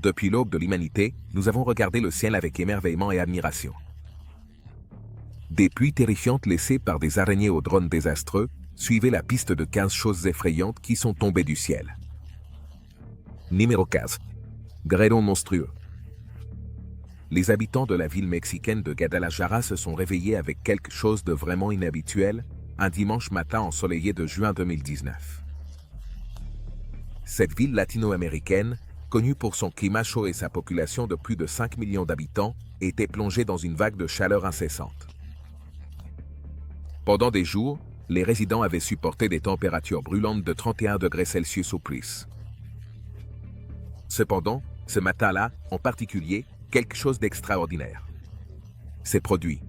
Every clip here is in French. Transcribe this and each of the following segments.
Depuis l'aube de l'humanité, nous avons regardé le ciel avec émerveillement et admiration. Des pluies terrifiantes laissées par des araignées aux drones désastreux suivaient la piste de 15 choses effrayantes qui sont tombées du ciel. Numéro 15. Grêlons monstrueux. Les habitants de la ville mexicaine de Guadalajara se sont réveillés avec quelque chose de vraiment inhabituel, un dimanche matin ensoleillé de juin 2019. Cette ville latino-américaine, connue pour son climat chaud et sa population de plus de 5 millions d'habitants, était plongée dans une vague de chaleur incessante. Pendant des jours, les résidents avaient supporté des températures brûlantes de 31 degrés Celsius ou plus. Cependant, ce matin-là, en particulier, quelque chose d'extraordinaire s'est produit.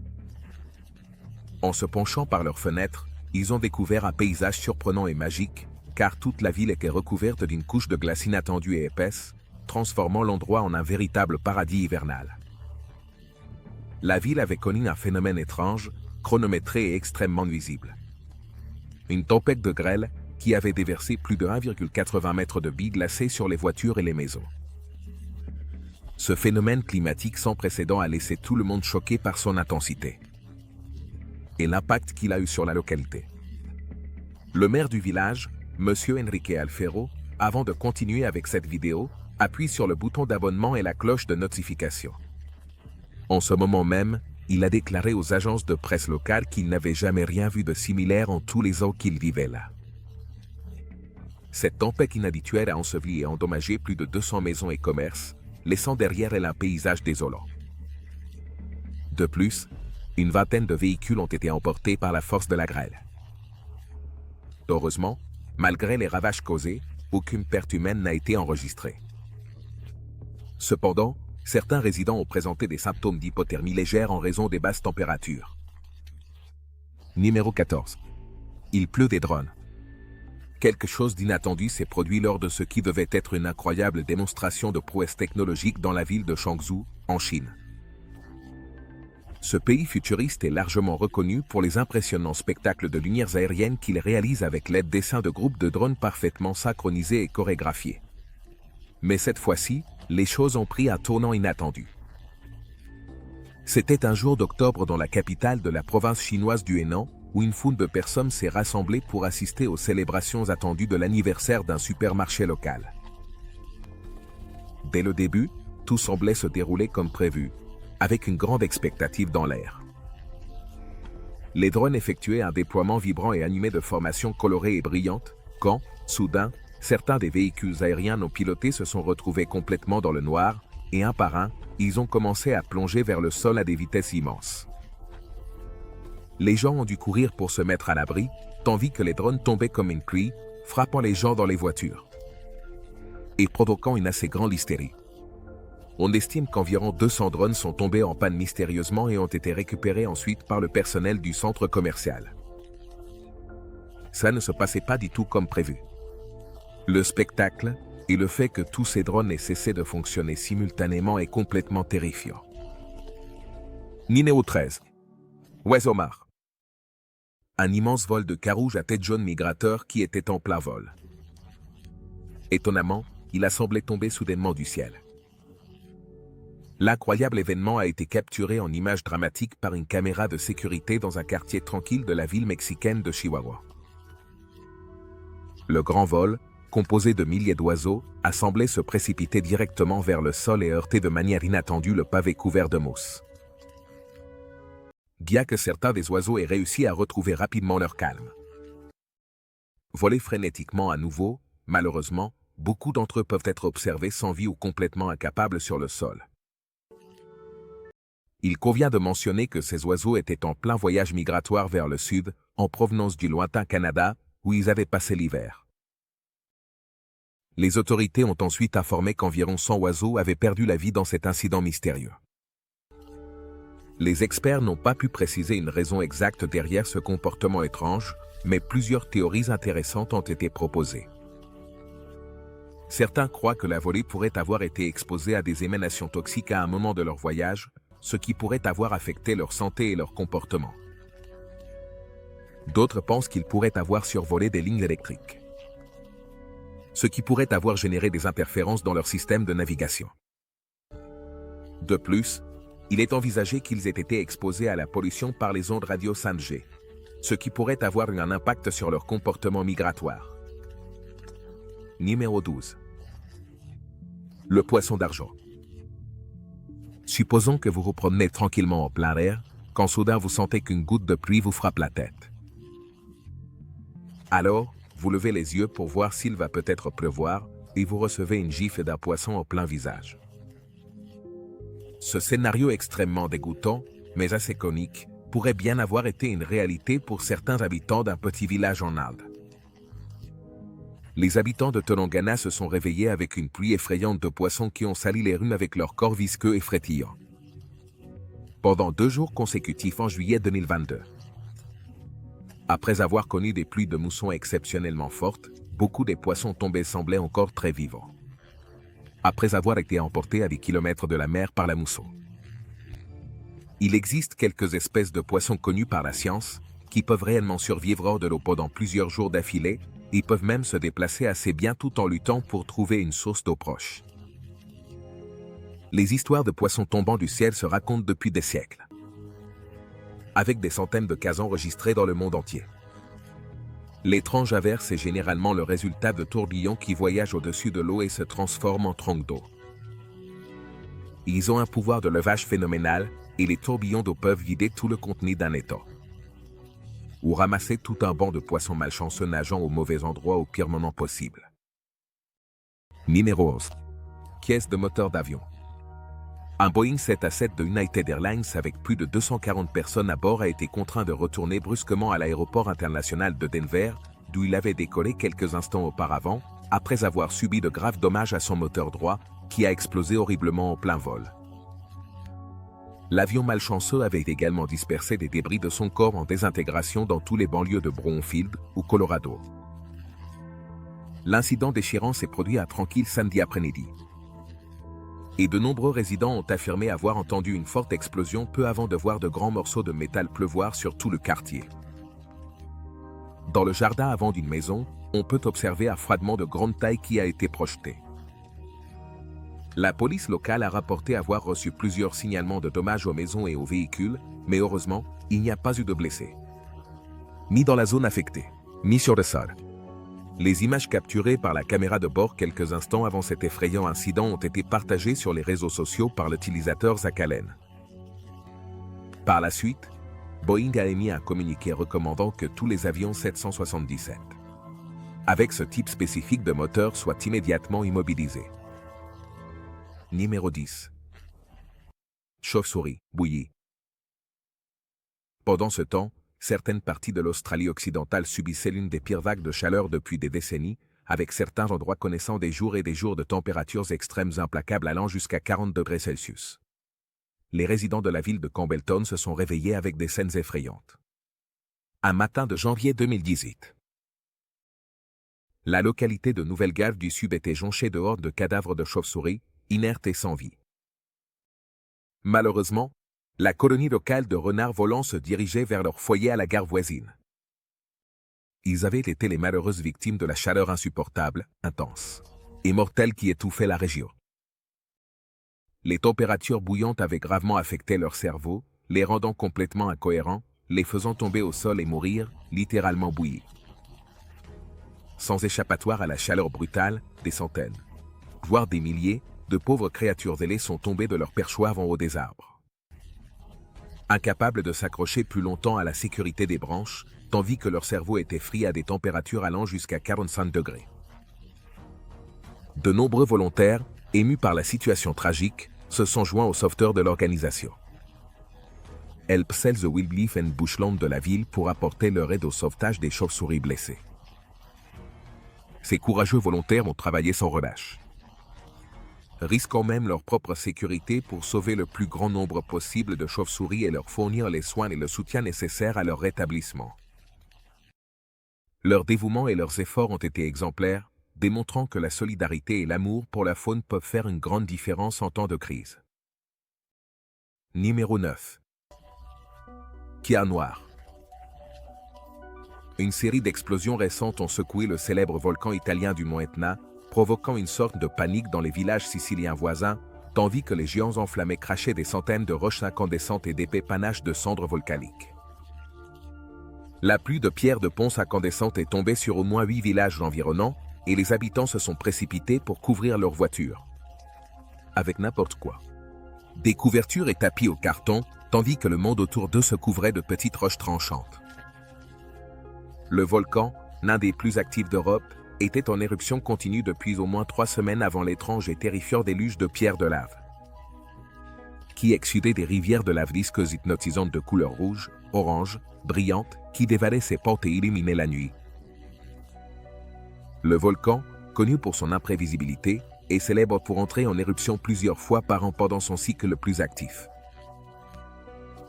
En se penchant par leurs fenêtres, ils ont découvert un paysage surprenant et magique, car toute la ville était recouverte d'une couche de glace inattendue et épaisse, transformant l'endroit en un véritable paradis hivernal. La ville avait connu un phénomène étrange, chronométré et extrêmement nuisible. Une tempête de grêle qui avait déversé plus de 1,80 mètres de billes glacées sur les voitures et les maisons. Ce phénomène climatique sans précédent a laissé tout le monde choqué par son intensité et l'impact qu'il a eu sur la localité. Le maire du village, M. Enrique Alfero, avant de continuer avec cette vidéo, appuie sur le bouton d'abonnement et la cloche de notification. En ce moment même, il a déclaré aux agences de presse locales qu'il n'avait jamais rien vu de similaire en tous les ans qu'il vivait là. Cette tempête inhabituelle a enseveli et endommagé plus de 200 maisons et commerces, laissant derrière elle un paysage désolant. De plus, une vingtaine de véhicules ont été emportés par la force de la grêle. Heureusement, malgré les ravages causés, aucune perte humaine n'a été enregistrée. Cependant, certains résidents ont présenté des symptômes d'hypothermie légère en raison des basses températures. Numéro 14. Il pleut des drones. Quelque chose d'inattendu s'est produit lors de ce qui devait être une incroyable démonstration de prouesse technologique dans la ville de Changzhou, en Chine. Ce pays futuriste est largement reconnu pour les impressionnants spectacles de lumières aériennes qu'il réalise avec l'aide d'essaims de groupes de drones parfaitement synchronisés et chorégraphiés. Mais cette fois-ci, les choses ont pris un tournant inattendu. C'était un jour d'octobre dans la capitale de la province chinoise du Henan, où une foule de personnes s'est rassemblée pour assister aux célébrations attendues de l'anniversaire d'un supermarché local. Dès le début, tout semblait se dérouler comme prévu, avec une grande expectative dans l'air. Les drones effectuaient un déploiement vibrant et animé de formations colorées et brillantes, quand, soudain, certains des véhicules aériens non pilotés se sont retrouvés complètement dans le noir, et un par un, ils ont commencé à plonger vers le sol à des vitesses immenses. Les gens ont dû courir pour se mettre à l'abri, tandis que les drones tombaient comme une pluie, frappant les gens dans les voitures et provoquant une assez grande hystérie. On estime qu'environ 200 drones sont tombés en panne mystérieusement et ont été récupérés ensuite par le personnel du centre commercial. Ça ne se passait pas du tout comme prévu. Le spectacle et le fait que tous ces drones aient cessé de fonctionner simultanément est complètement terrifiant. Numéro 13. Ouaisomar. Un immense vol de carouge à tête jaune migrateur qui était en plein vol. Étonnamment, il a semblé tomber soudainement du ciel. L'incroyable événement a été capturé en images dramatiques par une caméra de sécurité dans un quartier tranquille de la ville mexicaine de Chihuahua. Le grand vol, composé de milliers d'oiseaux, a semblé se précipiter directement vers le sol et heurter de manière inattendue le pavé couvert de mousse. Bien que certains des oiseaux aient réussi à retrouver rapidement leur calme. Voler frénétiquement à nouveau, malheureusement, beaucoup d'entre eux peuvent être observés sans vie ou complètement incapables sur le sol. Il convient de mentionner que ces oiseaux étaient en plein voyage migratoire vers le sud, en provenance du lointain Canada, où ils avaient passé l'hiver. Les autorités ont ensuite informé qu'environ 100 oiseaux avaient perdu la vie dans cet incident mystérieux. Les experts n'ont pas pu préciser une raison exacte derrière ce comportement étrange, mais plusieurs théories intéressantes ont été proposées. Certains croient que la volée pourrait avoir été exposée à des émanations toxiques à un moment de leur voyage, ce qui pourrait avoir affecté leur santé et leur comportement. D'autres pensent qu'ils pourraient avoir survolé des lignes électriques. ce qui pourrait avoir généré des interférences dans leur système de navigation. De plus, il est envisagé qu'ils aient été exposés à la pollution par les ondes radio 5G, ce qui pourrait avoir eu un impact sur leur comportement migratoire. Numéro 12. Le poisson d'argent. Supposons que vous vous promenez tranquillement en plein air, quand soudain vous sentez qu'une goutte de pluie vous frappe la tête. Alors, vous levez les yeux pour voir s'il va peut-être pleuvoir et vous recevez une gifle d'un poisson au plein visage. Ce scénario extrêmement dégoûtant, mais assez comique, pourrait bien avoir été une réalité pour certains habitants d'un petit village en Inde. Les habitants de Telangana se sont réveillés avec une pluie effrayante de poissons qui ont sali les rues avec leurs corps visqueux et frétillants. Pendant 2 jours consécutifs en juillet 2022. Après avoir connu des pluies de mousson exceptionnellement fortes, beaucoup des poissons tombés semblaient encore très vivants. Après avoir été emportés à des kilomètres de la mer par la mousson. Il existe quelques espèces de poissons connues par la science, qui peuvent réellement survivre hors de l'eau pendant plusieurs jours d'affilée, et peuvent même se déplacer assez bien tout en luttant pour trouver une source d'eau proche. Les histoires de poissons tombant du ciel se racontent depuis des siècles, avec des centaines de cas enregistrés dans le monde entier. L'étrange averse est généralement le résultat de tourbillons qui voyagent au-dessus de l'eau et se transforment en troncs d'eau. Ils ont un pouvoir de levage phénoménal et les tourbillons d'eau peuvent vider tout le contenu d'un étang, ou ramasser tout un banc de poissons malchanceux nageant au mauvais endroit au pire moment possible. Numéro 11. Caisse de moteur d'avion. Un Boeing 787 de United Airlines avec plus de 240 personnes à bord a été contraint de retourner brusquement à l'aéroport international de Denver, d'où il avait décollé quelques instants auparavant, après avoir subi de graves dommages à son moteur droit, qui a explosé horriblement en plein vol. L'avion malchanceux avait également dispersé des débris de son corps en désintégration dans tous les banlieues de Brownfield, au Colorado. L'incident déchirant s'est produit à tranquille samedi après-midi. Et de nombreux résidents ont affirmé avoir entendu une forte explosion peu avant de voir de grands morceaux de métal pleuvoir sur tout le quartier. Dans le jardin avant d'une maison, on peut observer un fragment de grande taille qui a été projeté. La police locale a rapporté avoir reçu plusieurs signalements de dommages aux maisons et aux véhicules, mais heureusement, il n'y a pas eu de blessés. Mis dans la zone affectée, mis sur le sol. Les images capturées par la caméra de bord quelques instants avant cet effrayant incident ont été partagées sur les réseaux sociaux par l'utilisateur Zach Allen. Par la suite, Boeing a émis un communiqué recommandant que tous les avions 777 avec ce type spécifique de moteur soient immédiatement immobilisés. Numéro 10. Chauve-souris, bouillie. Pendant ce temps, certaines parties de l'Australie occidentale subissaient l'une des pires vagues de chaleur depuis des décennies, avec certains endroits connaissant des jours et des jours de températures extrêmes implacables allant jusqu'à 40 degrés Celsius. Les résidents de la ville de Campbelltown se sont réveillés avec des scènes effrayantes. Un matin de janvier 2018. La localité de Nouvelle-Galles du Sud était jonchée de hordes de cadavres de chauves-souris, inertes et sans vie. Malheureusement, la colonie locale de renards volants se dirigeait vers leur foyer à la gare voisine. Ils avaient été les malheureuses victimes de la chaleur insupportable, intense et mortelle qui étouffait la région. Les températures bouillantes avaient gravement affecté leur cerveau, les rendant complètement incohérents, les faisant tomber au sol et mourir, littéralement bouillis. Sans échappatoire à la chaleur brutale, des centaines, voire des milliers, de pauvres créatures ailées sont tombées de leur perchoir en haut des arbres. Incapables de s'accrocher plus longtemps à la sécurité des branches, tandis que leur cerveau était frit à des températures allant jusqu'à 45 degrés. De nombreux volontaires, émus par la situation tragique, se sont joints aux sauveteurs de l'organisation Help Save the Wildlife and Bushland de la ville pour apporter leur aide au sauvetage des chauves-souris blessées. Ces courageux volontaires ont travaillé sans relâche, risquant même leur propre sécurité pour sauver le plus grand nombre possible de chauves-souris et leur fournir les soins et le soutien nécessaires à leur rétablissement. Leur dévouement et leurs efforts ont été exemplaires, démontrant que la solidarité et l'amour pour la faune peuvent faire une grande différence en temps de crise. Numéro 9. Kia noir. une série d'explosions récentes ont secoué le célèbre volcan italien du mont Etna, provoquant une sorte de panique dans les villages siciliens voisins, tandis que les géants enflammés crachaient des centaines de roches incandescentes et d'épais panaches de cendres volcaniques. La pluie de pierres de ponce incandescentes est tombée sur au moins 8 villages environnants, et les habitants se sont précipités pour couvrir leurs voitures. Avec n'importe quoi. Des couvertures et tapis au carton, tandis que le monde autour d'eux se couvrait de petites roches tranchantes. Le volcan, l'un des plus actifs d'Europe, était en éruption continue depuis au moins 3 semaines avant l'étrange et terrifiant déluge de pierres de lave, qui exsudait des rivières de lave visqueuse hypnotisante de couleur rouge, orange, brillante, qui dévalait ses pentes et illuminait la nuit. Le volcan, connu pour son imprévisibilité, est célèbre pour entrer en éruption plusieurs fois par an pendant son cycle le plus actif.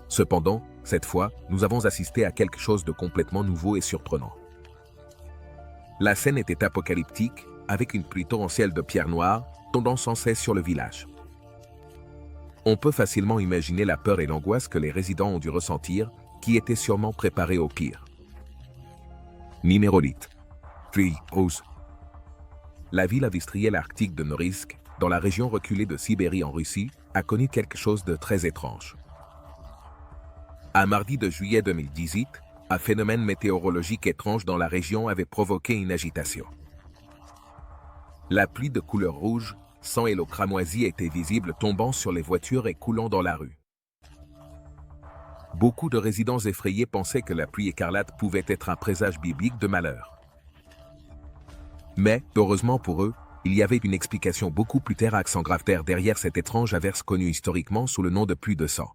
Cependant, cette fois, nous avons assisté à quelque chose de complètement nouveau et surprenant. La scène était apocalyptique, avec une pluie torrentielle de pierres noires tombant sans cesse sur le village. On peut facilement imaginer la peur et l'angoisse que les résidents ont dû ressentir, qui étaient sûrement préparés au pire. Numérolite. Rose. La ville industrielle arctique de Norilsk, dans la région reculée de Sibérie en Russie, a connu quelque chose de très étrange. Un mardi de juillet 2018, un phénomène météorologique étrange dans la région avait provoqué une agitation. La pluie de couleur rouge, sang et l'eau cramoisie étaient visibles tombant sur les voitures et coulant dans la rue. Beaucoup de résidents effrayés pensaient que la pluie écarlate pouvait être un présage biblique de malheur. Mais, heureusement pour eux, il y avait une explication beaucoup plus terre à grave derrière cette étrange averse connue historiquement sous le nom de pluie de sang.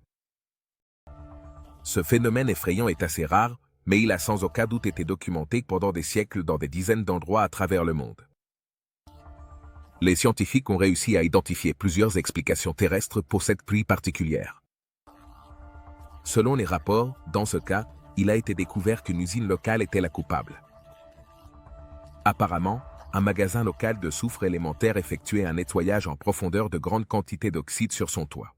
Ce phénomène effrayant est assez rare, mais il a sans aucun doute été documenté pendant des siècles dans des dizaines d'endroits à travers le monde. Les scientifiques ont réussi à identifier plusieurs explications terrestres pour cette pluie particulière. Selon les rapports, dans ce cas, il a été découvert qu'une usine locale était la coupable. Apparemment, un magasin local de soufre élémentaire effectuait un nettoyage en profondeur de grandes quantités d'oxyde sur son toit.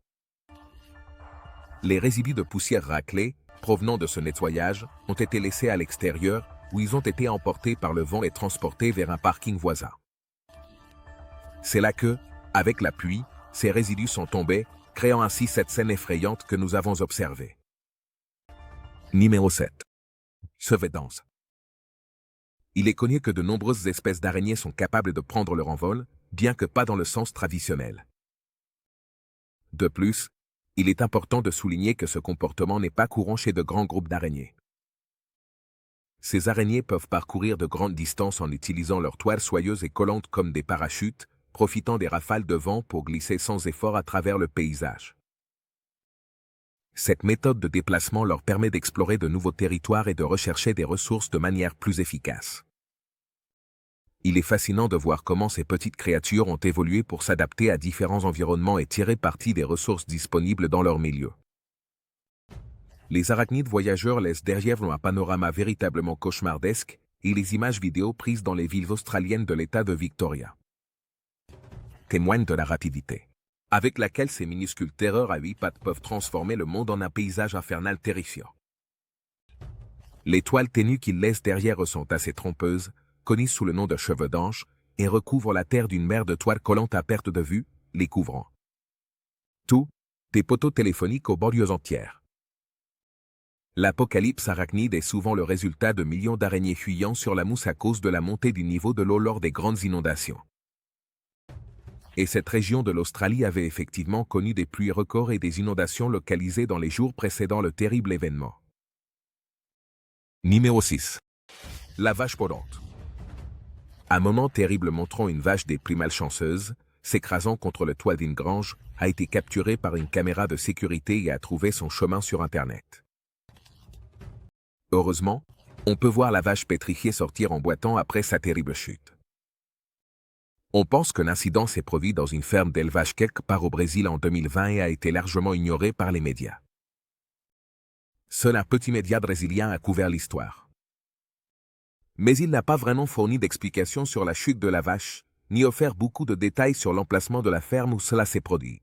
Les résidus de poussière raclée, provenant de ce nettoyage, ont été laissés à l'extérieur, où ils ont été emportés par le vent et transportés vers un parking voisin. C'est là que, avec la pluie, ces résidus sont tombés, créant ainsi cette scène effrayante que nous avons observée. Numéro 7. Surveillance. Il est connu que de nombreuses espèces d'araignées sont capables de prendre leur envol, bien que pas dans le sens traditionnel. De plus, il est important de souligner que ce comportement n'est pas courant chez de grands groupes d'araignées. Ces araignées peuvent parcourir de grandes distances en utilisant leurs toiles soyeuses et collantes comme des parachutes, profitant des rafales de vent pour glisser sans effort à travers le paysage. Cette méthode de déplacement leur permet d'explorer de nouveaux territoires et de rechercher des ressources de manière plus efficace. Il est fascinant de voir comment ces petites créatures ont évolué pour s'adapter à différents environnements et tirer parti des ressources disponibles dans leur milieu. Les arachnides voyageurs laissent derrière eux un panorama véritablement cauchemardesque, et les images vidéo prises dans les villes australiennes de l'État de Victoria témoignent de la rapidité avec laquelle ces minuscules terreurs à 8 pattes peuvent transformer le monde en un paysage infernal terrifiant. Les toiles ténues qu'ils laissent derrière eux sont assez trompeuses, connues sous le nom de cheveux d'ange, et recouvrent la terre d'une mer de toiles collantes à perte de vue, les couvrant. Tout, des poteaux téléphoniques aux banlieues entières. L'apocalypse arachnide est souvent le résultat de millions d'araignées fuyant sur la mousse à cause de la montée du niveau de l'eau lors des grandes inondations. Et cette région de l'Australie avait effectivement connu des pluies records et des inondations localisées dans les jours précédant le terrible événement. Numéro 6. La vache volante. Un moment terrible montrant une vache des plus malchanceuses, s'écrasant contre le toit d'une grange, a été capturé par une caméra de sécurité et a trouvé son chemin sur Internet. Heureusement, on peut voir la vache pétrifiée sortir en boitant après sa terrible chute. On pense que l'incident s'est produit dans une ferme d'élevage quelque part au Brésil en 2020 et a été largement ignoré par les médias. Seul un petit média brésilien a couvert l'histoire. Mais il n'a pas vraiment fourni d'explications sur la chute de la vache, ni offert beaucoup de détails sur l'emplacement de la ferme où cela s'est produit.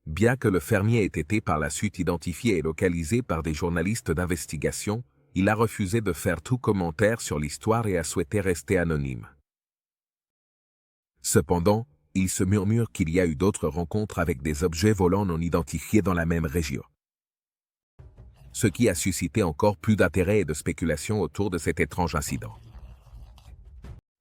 Bien que le fermier ait été par la suite identifié et localisé par des journalistes d'investigation, il a refusé de faire tout commentaire sur l'histoire et a souhaité rester anonyme. Cependant, il se murmure qu'il y a eu d'autres rencontres avec des objets volants non identifiés dans la même région. Ce qui a suscité encore plus d'intérêt et de spéculation autour de cet étrange incident.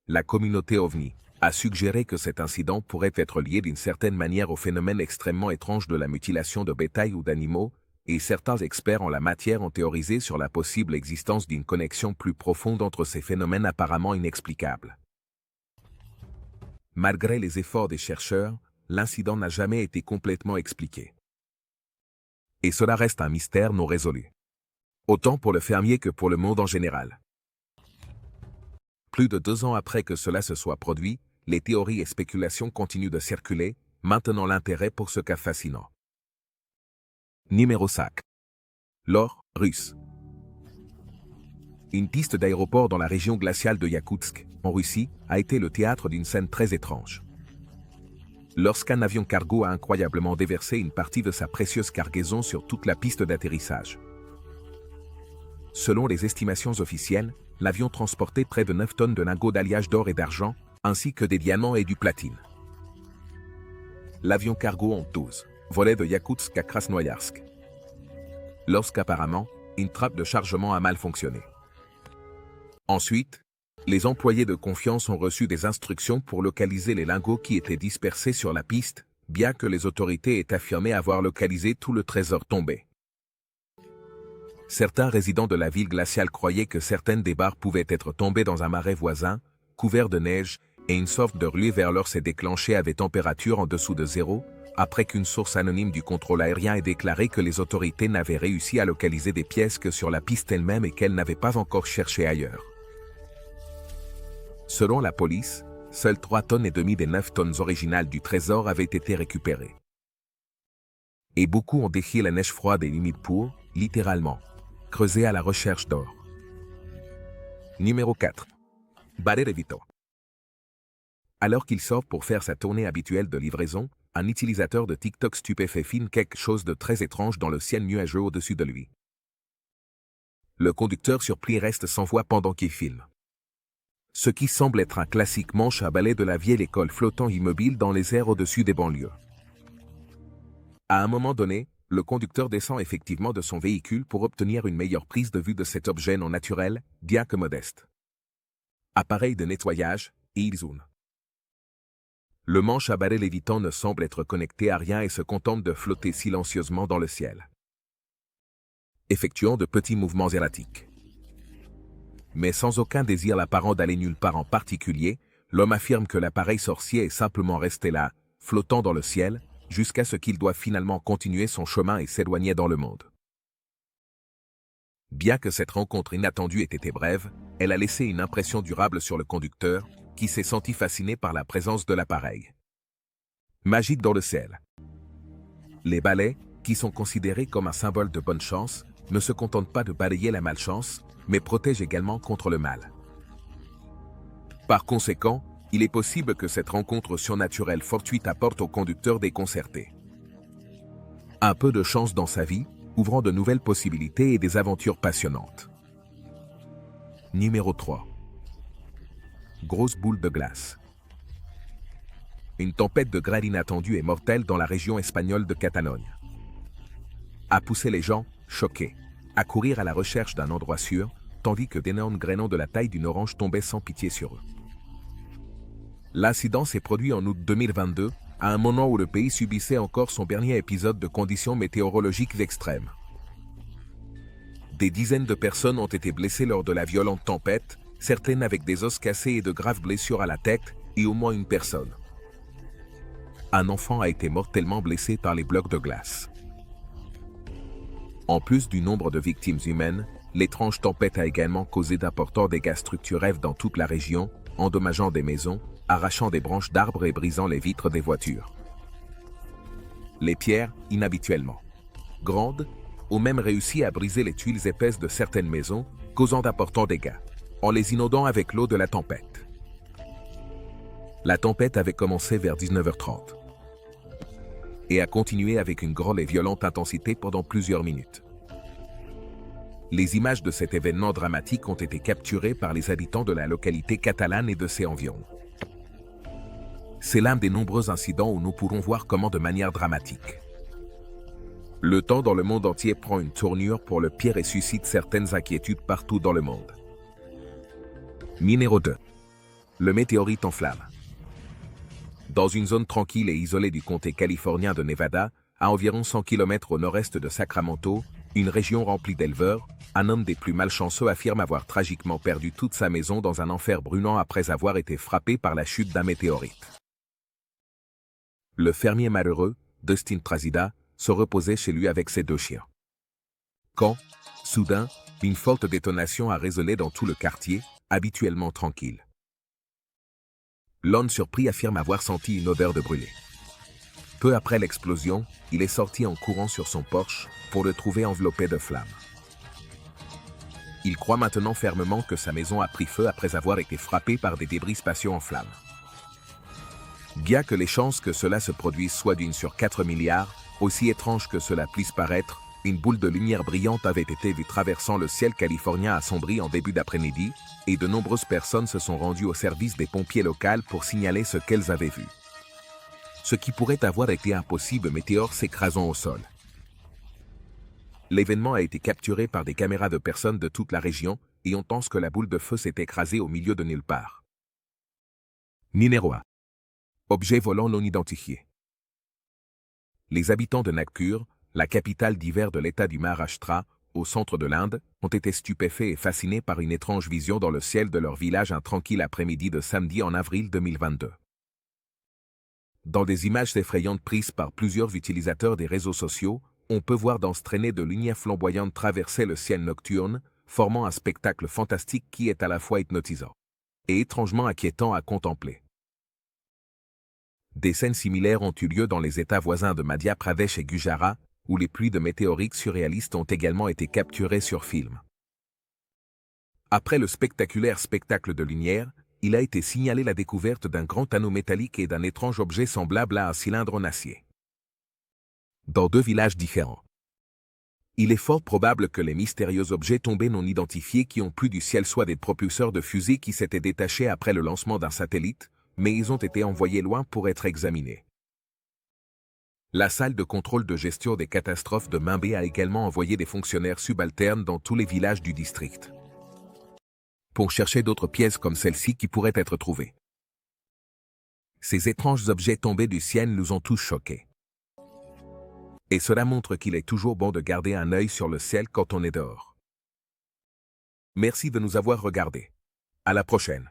La communauté OVNI a suggéré que cet incident pourrait être lié d'une certaine manière au phénomène extrêmement étrange de la mutilation de bétail ou d'animaux, et certains experts en la matière ont théorisé sur la possible existence d'une connexion plus profonde entre ces phénomènes apparemment inexplicables. Malgré les efforts des chercheurs, l'incident n'a jamais été complètement expliqué. Et cela reste un mystère non résolu. Autant pour le fermier que pour le monde en général. Plus de 2 ans après que cela se soit produit, les théories et spéculations continuent de circuler, maintenant l'intérêt pour ce cas fascinant. Numéro 5. L'or russe. Une piste d'aéroport dans la région glaciale de Yakoutsk, en Russie, a été le théâtre d'une scène très étrange. Lorsqu'un avion cargo a incroyablement déversé une partie de sa précieuse cargaison sur toute la piste d'atterrissage. Selon les estimations officielles, l'avion transportait près de 9 tonnes de lingots d'alliage d'or et d'argent, ainsi que des diamants et du platine. L'avion cargo en 12 volait de Yakoutsk à Krasnoïarsk. Lorsqu'apparemment, une trappe de chargement a mal fonctionné. Ensuite, les employés de confiance ont reçu des instructions pour localiser les lingots qui étaient dispersés sur la piste, bien que les autorités aient affirmé avoir localisé tout le trésor tombé. Certains résidents de la ville glaciale croyaient que certaines des barres pouvaient être tombées dans un marais voisin, couvert de neige, et une sorte de ruée vers l'or s'est déclenchée à des températures en dessous de zéro, après qu'une source anonyme du contrôle aérien ait déclaré que les autorités n'avaient réussi à localiser des pièces que sur la piste elle-même et qu'elles n'avaient pas encore cherché ailleurs. Selon la police, seules 3 tonnes et demie des 9 tonnes originales du trésor avaient été récupérées. Et beaucoup ont défié la neige froide et humide pour, littéralement, creuser à la recherche d'or. Numéro 4. Ballet Levito. Alors qu'il sort pour faire sa tournée habituelle de livraison, un utilisateur de TikTok stupéfait filme quelque chose de très étrange dans le ciel nuageux au-dessus de lui. Le conducteur surpris reste sans voix pendant qu'il filme. Ce qui semble être un classique manche à balai de la vieille école flottant immobile dans les airs au-dessus des banlieues. À un moment donné, le conducteur descend effectivement de son véhicule pour obtenir une meilleure prise de vue de cet objet non naturel, bien que modeste. Appareil de nettoyage, et il zoome. Le manche à balai lévitant ne semble être connecté à rien et se contente de flotter silencieusement dans le ciel, effectuant de petits mouvements erratiques. Mais sans aucun désir apparent d'aller nulle part en particulier, l'homme affirme que l'appareil sorcier est simplement resté là, flottant dans le ciel, jusqu'à ce qu'il doive finalement continuer son chemin et s'éloigner dans le monde. Bien que cette rencontre inattendue ait été brève, elle a laissé une impression durable sur le conducteur, qui s'est senti fasciné par la présence de l'appareil. Magique dans le ciel. Les balais, qui sont considérés comme un symbole de bonne chance, ne se contentent pas de balayer la malchance, mais protègent également contre le mal. Par conséquent, il est possible que cette rencontre surnaturelle fortuite apporte au conducteur déconcerté un peu de chance dans sa vie, ouvrant de nouvelles possibilités et des aventures passionnantes. Numéro 3. Grosse boule de glace. Une tempête de grêle inattendue et mortelle dans la région espagnole de Catalogne a poussé les gens, choqués, à courir à la recherche d'un endroit sûr, tandis que d'énormes grêlons de la taille d'une orange tombaient sans pitié sur eux. L'incident s'est produit en août 2022, à un moment où le pays subissait encore son dernier épisode de conditions météorologiques extrêmes. Des dizaines de personnes ont été blessées lors de la violente tempête, certaines avec des os cassés et de graves blessures à la tête, et au moins une personne. Un enfant a été mortellement blessé par les blocs de glace. En plus du nombre de victimes humaines, l'étrange tempête a également causé d'importants dégâts structurels dans toute la région, endommageant des maisons, arrachant des branches d'arbres et brisant les vitres des voitures. Les pierres, inhabituellement grandes, ont même réussi à briser les tuiles épaisses de certaines maisons, causant d'importants dégâts, en les inondant avec l'eau de la tempête. La tempête avait commencé vers 19h30 et a continué avec une grande et violente intensité pendant plusieurs minutes. Les images de cet événement dramatique ont été capturées par les habitants de la localité catalane et de ses environs. C'est l'un des nombreux incidents où nous pourrons voir comment de manière dramatique. Le temps dans le monde entier prend une tournure pour le pire et suscite certaines inquiétudes partout dans le monde. Numéro 2. Le météorite en flammes. Dans une zone tranquille et isolée du comté californien de Nevada, à environ 100 km au nord-est de Sacramento, une région remplie d'éleveurs, un homme des plus malchanceux affirme avoir tragiquement perdu toute sa maison dans un enfer brûlant après avoir été frappé par la chute d'un météorite. Le fermier malheureux, Dustin Trazida, se reposait chez lui avec ses 2 chiens. Quand, soudain, une forte détonation a résonné dans tout le quartier, habituellement tranquille. L'homme surpris affirme avoir senti une odeur de brûlé. Peu après l'explosion, il est sorti en courant sur son porche pour le trouver enveloppé de flammes. Il croit maintenant fermement que sa maison a pris feu après avoir été frappée par des débris spatiaux en flammes. Bien que les chances que cela se produise soient d'1 sur 4 milliards, aussi étrange que cela puisse paraître, une boule de lumière brillante avait été vue traversant le ciel californien assombri en début d'après-midi, et de nombreuses personnes se sont rendues au service des pompiers locaux pour signaler ce qu'elles avaient vu. Ce qui pourrait avoir été un possible météore s'écrasant au sol. L'événement a été capturé par des caméras de personnes de toute la région, et on pense que la boule de feu s'est écrasée au milieu de nulle part. Numéro 1. Objet volant non identifié. Les habitants de Nagpur, la capitale d'hiver de l'État du Maharashtra, au centre de l'Inde, ont été stupéfaits et fascinés par une étrange vision dans le ciel de leur village un tranquille après-midi de samedi en avril 2022. Dans des images effrayantes prises par plusieurs utilisateurs des réseaux sociaux, on peut voir dans ce traînée de lumière flamboyante traverser le ciel nocturne, formant un spectacle fantastique qui est à la fois hypnotisant et étrangement inquiétant à contempler. Des scènes similaires ont eu lieu dans les États voisins de Madhya Pradesh et Gujarat, où les pluies de météorites surréalistes ont également été capturées sur film. Après le spectaculaire spectacle de lumière, il a été signalé la découverte d'un grand anneau métallique et d'un étrange objet semblable à un cylindre en acier. Dans 2 villages différents. Il est fort probable que les mystérieux objets tombés non identifiés qui ont plu du ciel soient des propulseurs de fusées qui s'étaient détachés après le lancement d'un satellite, mais ils ont été envoyés loin pour être examinés. La salle de contrôle de gestion des catastrophes de Mumbai a également envoyé des fonctionnaires subalternes dans tous les villages du district pour chercher d'autres pièces comme celle-ci qui pourraient être trouvées. Ces étranges objets tombés du ciel nous ont tous choqués. Et cela montre qu'il est toujours bon de garder un œil sur le ciel quand on est dehors. Merci de nous avoir regardés. À la prochaine.